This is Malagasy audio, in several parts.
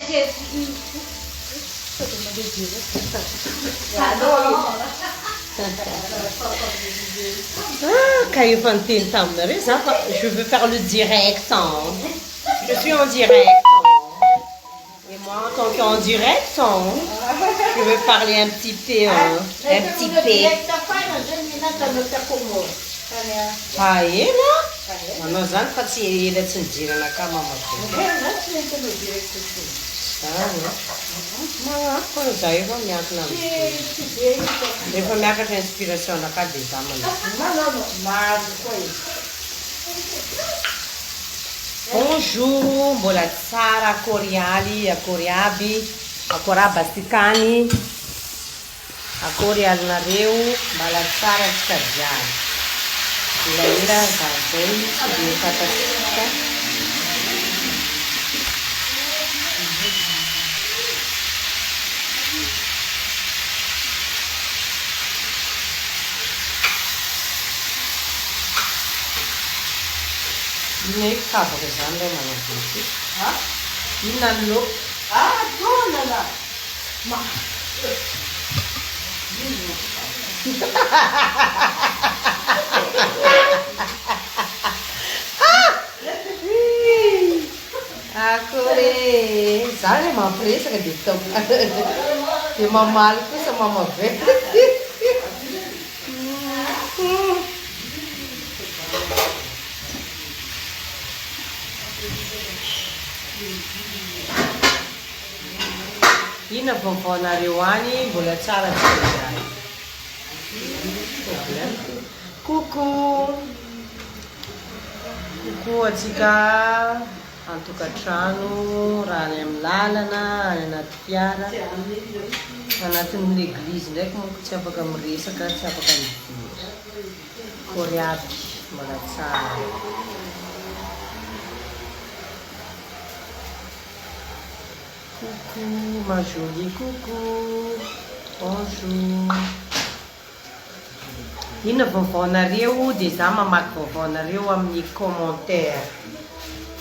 Quand il fait une table, je veux faire le direct. Je suis en direct. Et moi, en tant qu'en direct, je veux parler un petit peu. Un petit peu. Manao zany fa tsy ela tsy nijerana ka mamabe. Magnafo za efa miankina rehefa miakatra inspiration naka dia za bonjour, mbola tsara akory aly, akory aby, akory aby asikany, akory alonareo, mbala tsara antsika jiaby. Elaela zazay tsy dia fantatsika. Ino kabaka zany ilay manao ity? Inona ny loko? Tonana! Akory za ilay mampiresaka dia taoko dia mamaly kosa mamavety. Inona vaovaonareo any mbola tsara tsy coucou atsika an-tokantrano raha any amin'ny lalana, any anaty fiara, anatin'ny l'église ndraiky monko tsy afaka miresaka, tsy afaka midiry. Akory aby mbola tsara. Coucou ma jolie, coucou, bonjour. Inona vaovaonareo dia za mamaky vaovaonareo amin'ny commentaire.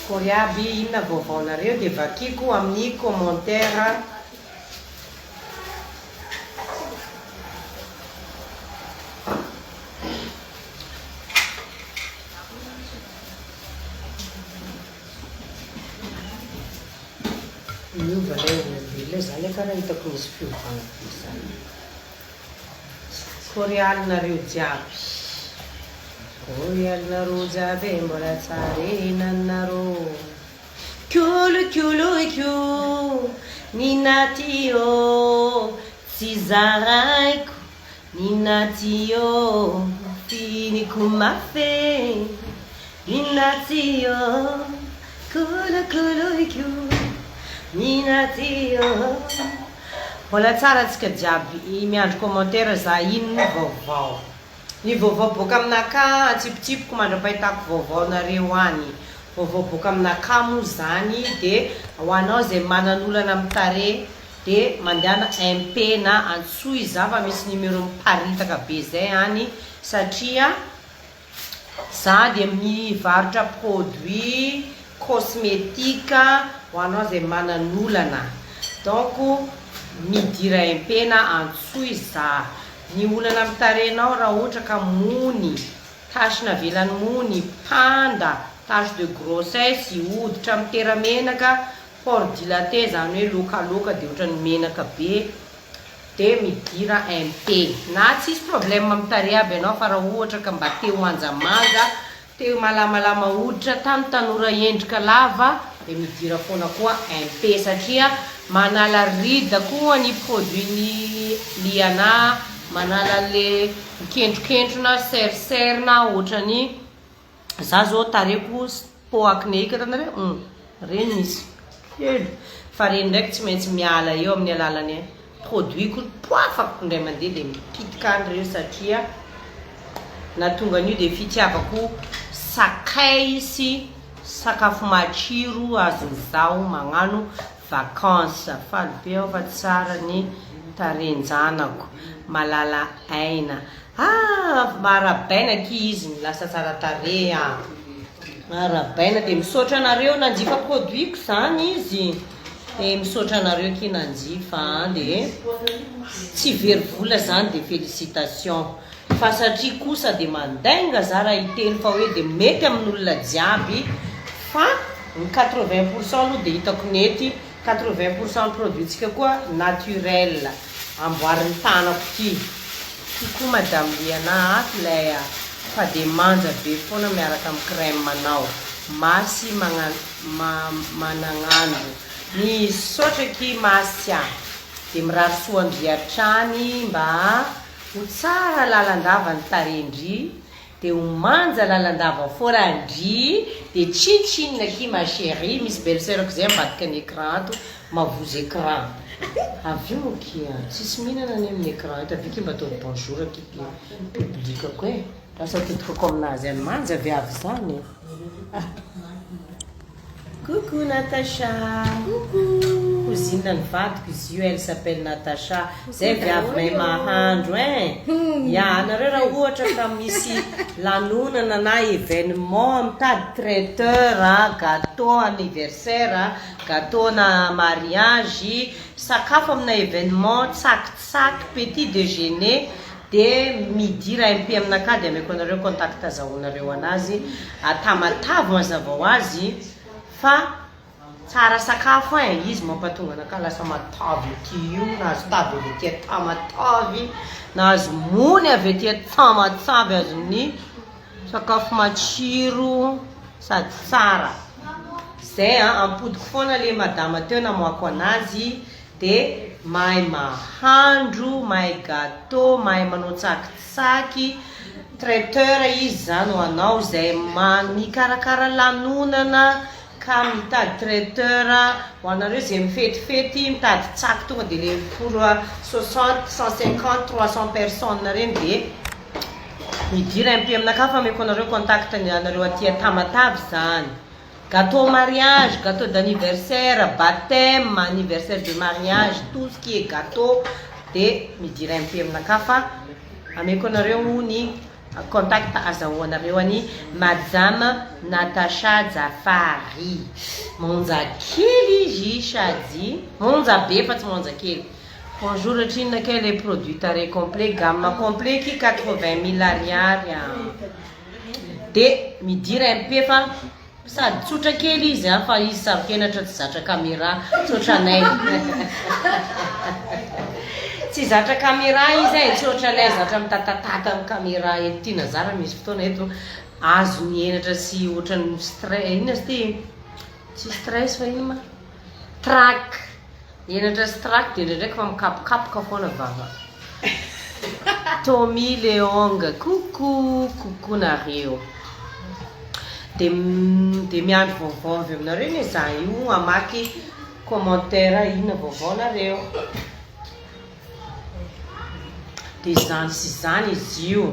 Akory aby inona vaovaonareo dia vakiko amin'ny commentaire. Miova ilay zany karaha hitako misy fiovana zany. Akory alonareo jiaby, akory alonareo jiaby mbola tsara enanareo. Kiolo ninatio tsy zaraiko, ninatio finiko mafy, ninatio kiolo ninatio. Mbola tsara antsika jiaby miandro commentaire za inona vaovao. Ny vaovao boaka aminaka atsipitsipiko mandrapahitako vaovaonareo any. Vaovao boaka aminaka moa zany dia ho anao izay manan'olana amin'ny tare dia mandehana MP na Antsoy za fa misy numéro miparitaka be zay any satria za dia mivarotra produit cosmétique ho anao izay manan'olana. Donc midira MP na Antsoy za. Ny olana amin'ny tarenao raha ohatra ka mony, tasy navelany mony, panda, tache de grossesse, hoditra mitera menaka, port dilaté zany hoe lokaloka dia ohatran'ny menaka be, dia midira MP. Na tsisy problème amin'ny tare aby ianao fa raha ohatra ka mba teo manjamanja, teo malamalama hoditra tany tanora endrika lava dia midira foana koa MP satria manala rida koa ny produit liana, manala le mikendrokentrona serserina ohatrany za zao tareko po acné hitanareo reny misy kely fa reny ndraiky tsy maintsy miala eo amin'ny alalany produit ko poafako indray mandeha dia mipitika andreo satria natonga an'io dia fitiavako sakay sy sakafo matsiro azon'izao magnano vacances. Faly be aho fa tsara ny tarenjanako malala aina. Marabaina ki izy milasa tsara tare marabaina dia misaotra anareo nanjifa produit ko zany izy misaotra anareo kinanjifa dia tsy very vola zany dia félicitation fa satria kosa dia mandainga za raha hiteny fa hoe dia mety amin'olona jiaby fa ny 80% aloha dia hitako nety 80% produitsika koa naturel amboarin'ny tanako ty koa madame Liana lay fa dia manja be foana miaraka amin'ny crème manao masy managnano ny sotraky masy dia mirary soandriatrany mba ho tsara lalandava ny tarendry dia ho manja lalandava forandry dia tsinitsinina ki ma chérie misy belle-sœurko zay ambadika ny écran ato mavozy écran avy eo kia tsisy mihinana any amin'ny écran eto avy ky mba atao bonjour aky publikako e lasa totokako aminazy any manja avy avy zany coucou Natacha cousine ny vadiko izy io elle s'appelle Natacha zay viavy may mahandro ya anareo raha ohatra ka misy lanonana na événement mitady traiteur gâteau anniversaire gâteau na mariage sakafo amina événement tsakitsaky petit déjeuner dia midi raha MP aminaka dia ameko anareo contact azahoanareo anazy atamatavo mazava ho azy fa tsara sakafo izy mampatonga anaka lasa matavy ty io nahazo tavy avy aty tamatavy nahazo mony avy aty tamatsavy azony sakafo matsiro sady tsara zay ampodiko foana le madama teo namoako anazy dia mahay mahandro mahay gâteau mahay manao tsakitsaky traiteur izy zany ho anao zay mikarakara lanonana ka mitady traiteur ho anareo zay mifetifety mitady tsaky tonga dia le pour 60 150 300 personnes reny dia midira MP aminaka fa ameko anareo contact anareo aty tamatavy zany gâteau mariage gâteau d'anniversaire baptême anniversaire de mariage tout ce qui est gâteau dia midira MP aminaka fa ameko anareo ny contact azahoanareo any madame Natacha Jafari monja kely izy sady monja be fa tsy monja kely bonjour atrinina ke les produits taré complet gamme complet ki 80 000 ariary dia midira MP fa sady tsotra kely izy fa izy sarokenatra tsy zatra caméra tsotranay tsy zatra caméra izy tsotra lay zatra mitatatata amin'ny caméra eto ty nazara misy fotoana eto azo ny enatra sy ohatran'ny stress ina sy ty tsy stress fa ino ma track enatra sy track dia ndraindraiky fa mikapokapoka foana vava Tommy Leong coucou nareo dia miandro vaovao avy aminareo ny za io amaky commentaire ina vaovao nareo dia zany sy zany izy io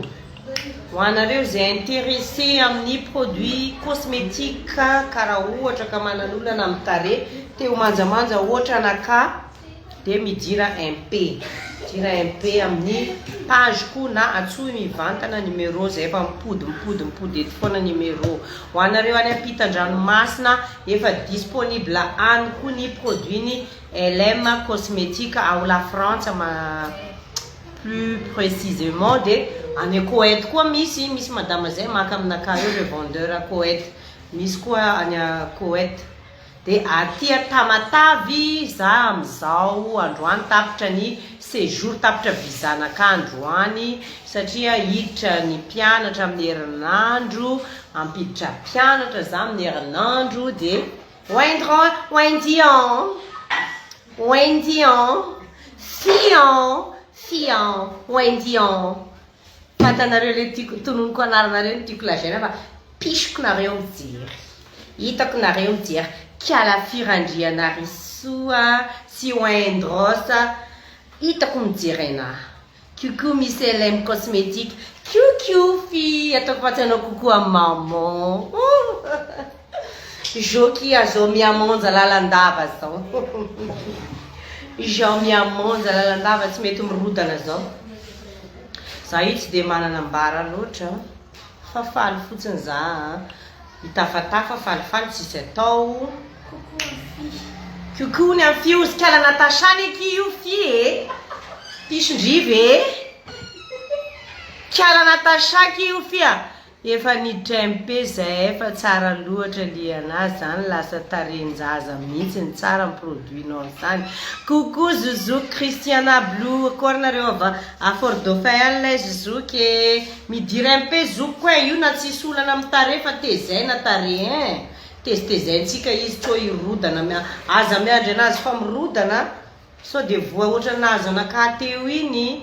ho anareo zay intéressé amin'ny produit cosmétique karaha ohatra ka manan'olana amin'ny tare te ho manjamanja ohatra anaka dia midira MP amin'ny page ko na atsoy mivantana numéro zay efa mipody eto foana numéro ho anareo any ampitan-dranomasina efa disponible any koa ny produit ny LM cosmétique ao la France plus précisément dia any Koweït koa misy madama zay maka aminaka eo le vendeur Koweït misy koa any Koweït dia aty tamatavy za amizao androany tapitra ny séjour tapitra vizanaka androany satria hiditra ny mpianatra amin'ny herinandro ampiditra mpianatra za amin'ny herinandro dia Wendion fatanareo le tiako tononoko anaranareo ny tiako lazaina fa pisoko nareo mijery hitako nareo mijery kalafirandrianary soa sy Wendros hitako mijery anahy coucou Miss LM cosmétique coucou fille ataoko fatsanao coucou a maman joki azo miamonja lalandava zao Jean miamonja lalandava tsy mety mirodana zao za io tsy dia manana ambara loatra fa faly fotsiny za, itafatafa falifaly tsisy atao. Coucou, n'a fius kala Natasha neki io fie. Pisondrive. Kala Natasha ki io fia. Efa nidrempe zay, efa tsara loatra le anazy zany lasa tarenjaza mihitsy ny tsara ny produit-nao zany. Coucou Zouzou Christiana Blue, akory nareo à Fort Dauphin lay Zouzou ke midirempe Zouk e io na tsisy olana amin'ny tare fa tezaina tare hein. Tezaintsika izy tsô irodana aza miandry anazy fa mirodana so de voa ohatra anazy anaka teo iny.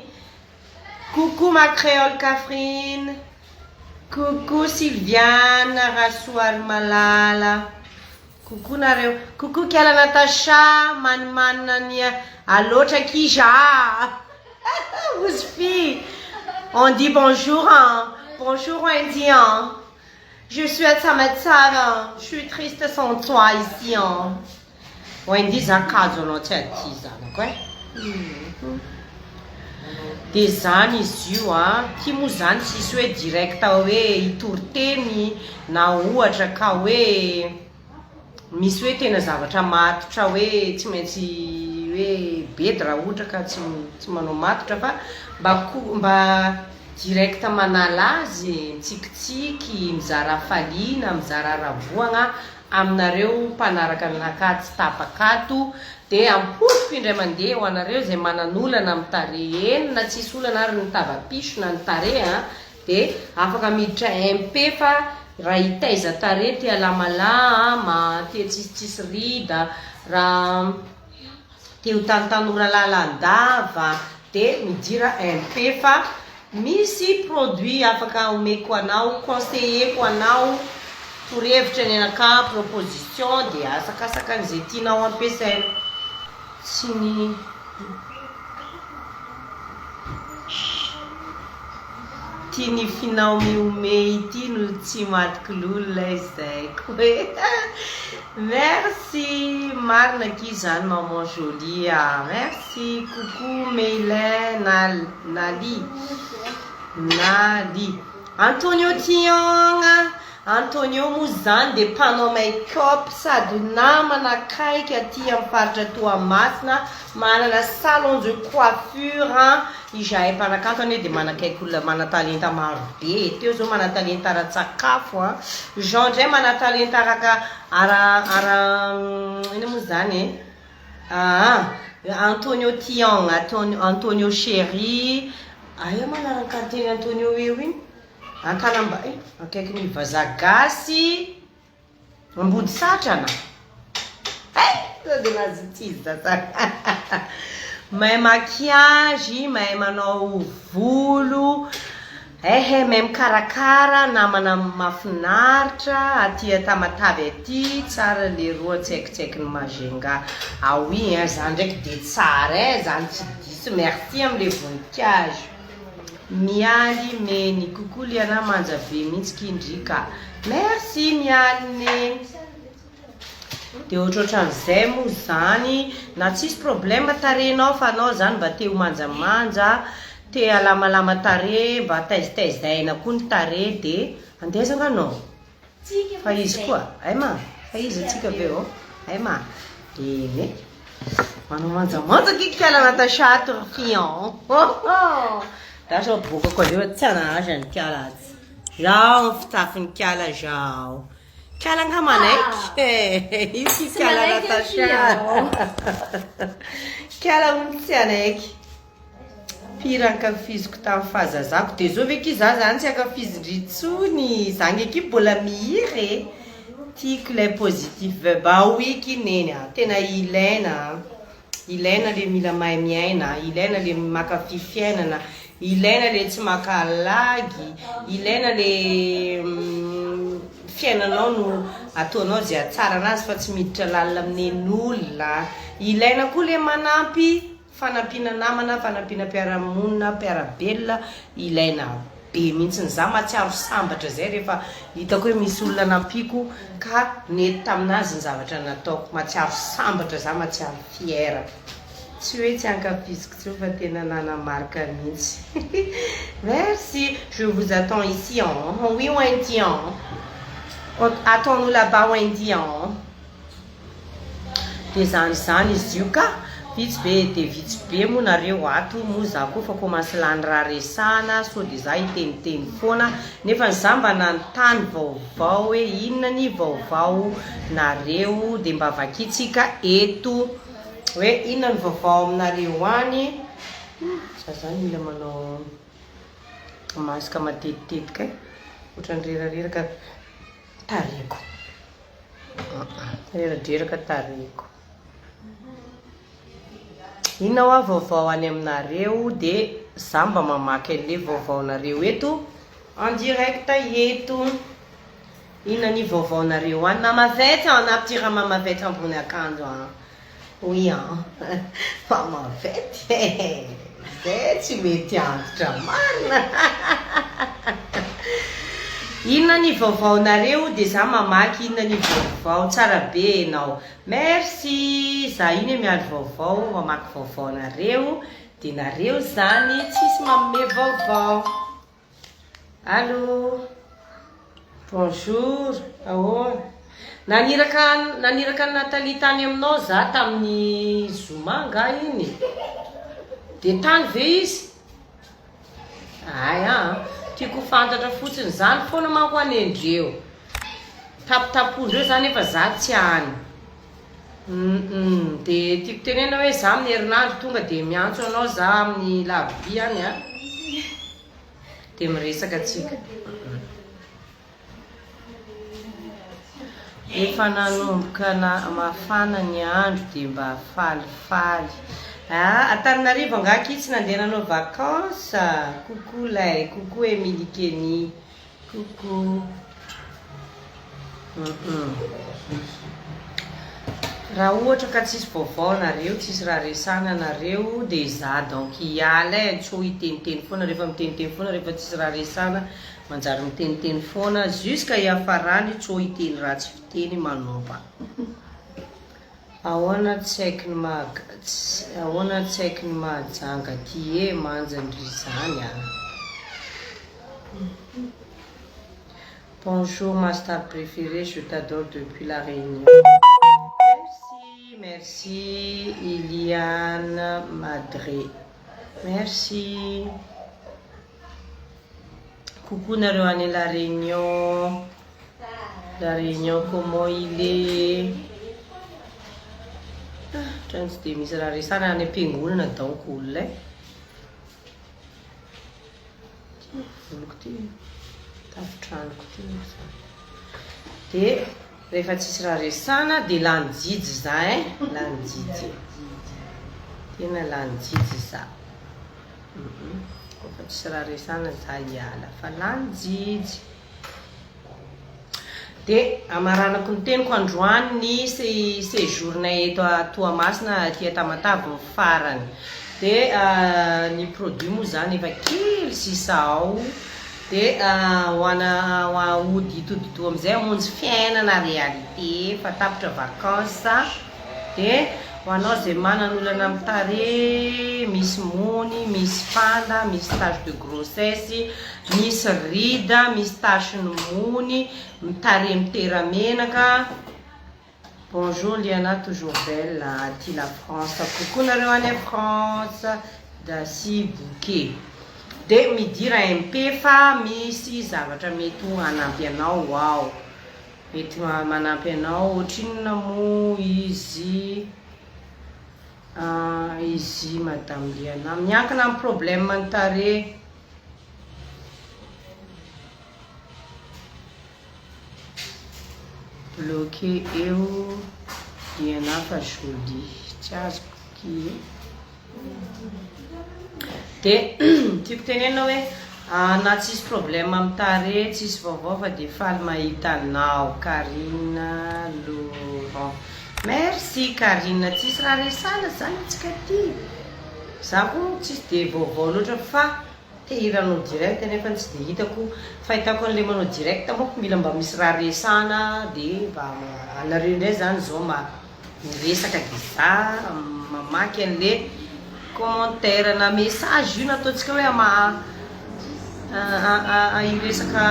Coucou ma créole Catherine. Coucou Sylviane, Rassoir Malala. Coucou nareo. Coucou Kiala Natasha, Manania. Allô Chakija. Ousfi. On dit bonjour, hein. Bonjour Indien. Je suis à Tsamatsara. Je suis triste sans toi ici, hein. On dit Zakazo, non, tiens, quoi? De zany izy io tia moa zany tsisy hoe direct hoe hitory-teny na ohatra ka hoe misy hoe tena zavatra matotra hoe tsy maintsy hoe bedy raha ohatra ka tsy manao matotra fa mba direct manala azy mitsikitsiky mizara faliana mizara ravoagna aminareo mpanaraka anaka tsy tapakato. De ampotiko indray mandeha ho anareo zay mananolana amin'ny tare eny na tsisy olana ary ny tava-piso na ny tare de afaka miditra MP fa raha hitaiza tare tia lamalama tia tsisitsisy rida raha tia ho tanotanora lalandava de midira MP fa misy produit afaka omeko anao conseiller-ko anao torohevitra ny anaka proposition de asakasaka an'izay tianao ampiasaina. Sini tiny finao miome ity no tsy matiko lolona izay koe. Merci marina ki zany maman jolie. Merci. Coucou Meilin Nali Antonio Tiong. Antonio moa zany de mpanao make-up sady namana akaiky aty amin'ny faritra Toamasina manana salon de coiffure izahay mpanakanto ane de manakaiky olona mana-talenta maro be. Teo zao mana-talenta ara-tsakafo Jean ndray mana-talenta ina moa zany Antonio Tiong, Antonio Chéri. Aia manaraka-teny Antonio eo iny Antanamba akaiky ny vazagasy ambody satrana. De nazitiza mahay maquillage, mahay manao volo, mahay mikarakara, namana mafinaritra aty Tamatavy aty, tsara le roa tsaikitsaiky ny Majunga. Ah oui, zany ndraiky de tsara zany tsy diso. Merci amle voninkazo. Mialy Meny, coucou Liana Manjave mihitsy kindrika. Merci Mialy. De ohatrohatran'izay moa zany na tsisy problème tarenao fa anao zany mba te ho manjamanja, te alamalama tare, mba taizitaizaina koa ny tare de andezanga anao. Fa izy koa, ma, fa izy atsika aveo, ma. De ne manao manjamanja Kiala Natasha Turfian. Dasha boka koa leo tsana aza ny Kiala azy. Zao fitafiny Kiala zao. Kiala ngamanaiky. Io Kiala Natasha. Kiala untsy anaiky. Pira ankafiziko tamin'ny fahazazako de zao veky za zany tsy ankafizindritsony. Zangy eky mbola mihiry. Tiako lay positif ba wiki neny tena ilaina. Ilaina le mila mahay miaina, ilaina le makafy fiainana, ilaina le tsy makalagy, ilaina le fiainanao no ataonao zay tsara anazy fa tsy miditra lalina amin'olona. Ilaina koa le manampy fanampiana namana, fanampiana mpiara-monina, mpiara-belona, ilaina be mihitsy za matsiaro sambatra zay rehefa hitako hoe misy olona nampiko ka nety taminazy ny zavatra nataoko, matsiaro sambatra za, matsiaro fiera. Tsy hoe tsy ankafiziko tsy fa tena nanamarika mihitsy. Merci, je vous attends ici oui ou indien. Attends-nous là-bas ou indien. dia zany izy io ka vitsy be dia vitsy be moa nareo ato moa za koa fa komansy lany raha resana so dia za hiteniteny foana nefa ny za mba nanontany vaovao hoe inona ny vaovao nareo dia mba vakitsika eto hoe inona ny vaovao aminareo any za zany mila manao masika matetitetika ohatrany rerareraka tareko reradreraka tareko inona hoa vaovao any aminareo dia za mba mamaky an'le vaovaonareo eto en direct eto inona ny vaovaonareo any mamavety anapitira mamavety ambony akanjo oui mamavety zay tsy mety antitra marina inona ny vaovaonareo dia za mamaky inona ny vaovao tsara be enao merci za iny miady vaovao mamaky vaovaonareo dia nareo zany tsisy manome vaovao allo bonjour ahoana naniraka ny Natalie tany aminao za tamin'ny zomanga iny dia tany ve izy aya tiako fantatra fotsiny zany foana manko anendreo tapitapondreo zany efa za tsy any dia tiako tenena hoe za amin'ny herinandro tonga dia miantso anao za amin'ny labi any a dia miresaka atsika efa nanomboka mafana ny andro dia mba falifaly Antananarivo angaky tsy nandeha nanao vacances coucou lay coucou Emily Kenny coucou raha ohatra ka tsisy vaovao nareo tsisy raha resana nareo dia za donc hiala tsy hiteniteny foana rehefa miteniteny foana rehefa tsisy raha resana manjary miteniteny foana jusqu'à hiafarany tsy hiteny raha tsy fiteny manomba ahoana tsy haiko ny mahajanga ty e manjandry zany bonjour ma star préférée je t'adore depuis la Réunion merci Iliane Madré merci coucou nareo any la Réunion comment il est trany tsy dia misy raha resana any am-piangonana donc olona voloko ty tafitranoko ty dia rehefa tsisy raha resana dia lanijijy za lanijijy tena lanijijy za rehefa tsisy raha resana za hiala fa lanijijy dia amaranako ny teniko androany ny séjournay eto Toamasina tia Tamatave farany dia ny produit moa zany efa kely sisa ao dia hoana ody itodito amin'izay hamonjy fiainana réalité fa tapitra vacances dia hoanao zay manan'olana amin'ny tare misy mony misy fanda misy tache de grossesse misy rida misy tache ny mony mitare miteramenaka bonjour Liana toujours belle aty la France coucou nareo any France dasi bouquet dia midira MP fa misy zavatra mety hanampy anao ao mety manampy anao ohatrinona mo izy izy madame Liana miankina amin'ny problème ny tare bloqué eo Liana fa joli tsy azoko ki dia tiako tenena hoe na tsisy problème amin'ny tare tsisy vaovao fa dia faly mahita anao Karina Laurent merci Karina tsisy raha resana zany atsika ty za koa tsisy dia vaovao loatra fa tehiranao direct nefa tsy dia hitako fahitako an'le manao direct moko mila mba misy raha resana dia mba anareo indray zany zao miresaka dia za mamaky an'le commentaire na message io nataontsika hoe iresaka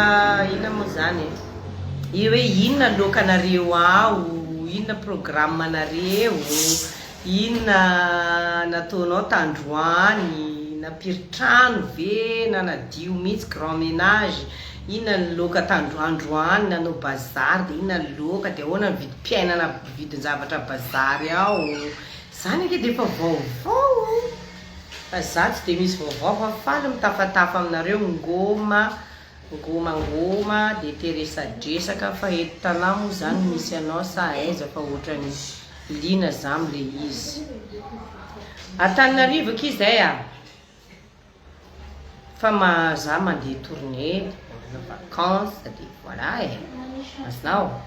ina moa zany io hoe inona lokanareo ao inona programmanareo, inona nataonao tandroany, napiritrano ve na nadio mihitsy grand ménage, inona ny loka tandroandroany nanao bazary, dia inona ny loka, dia ahoana vidy mpiainana vidin-javatra bazary ao. Zany ake dia efa vaovao, fa za tsy dia misy vaovao fa faly mitafatafa aminareo ngoma dia teresadresaka fa eto tanahy moa zany misy anao sa aiza fa ohatrany liana za am'le izy. Antananarivo aky zay fa za mandeha tournée na vacances dia voilà azinao.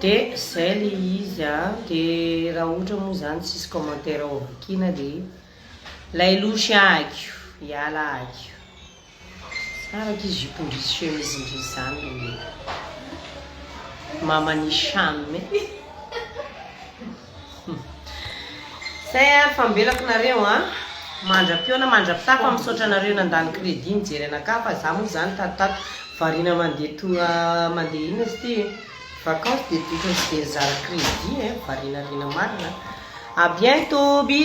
Dia zay le izy dia raha ohatra moa zany tsisy commentaire ao avakina dia lailosy akio, hiala akio. Tsara ky jupondrisy chemise ndrisy zany le mamani chame. Zay fambelako nareo mandra-pio na mandra-pitafa misaotra nareo nandany crédit mijery anaka fa za moa zany tatotato variana mandeha ina sy ty vacances dia totra tsy dia zara crédit variana marina. À bientôt, bisous.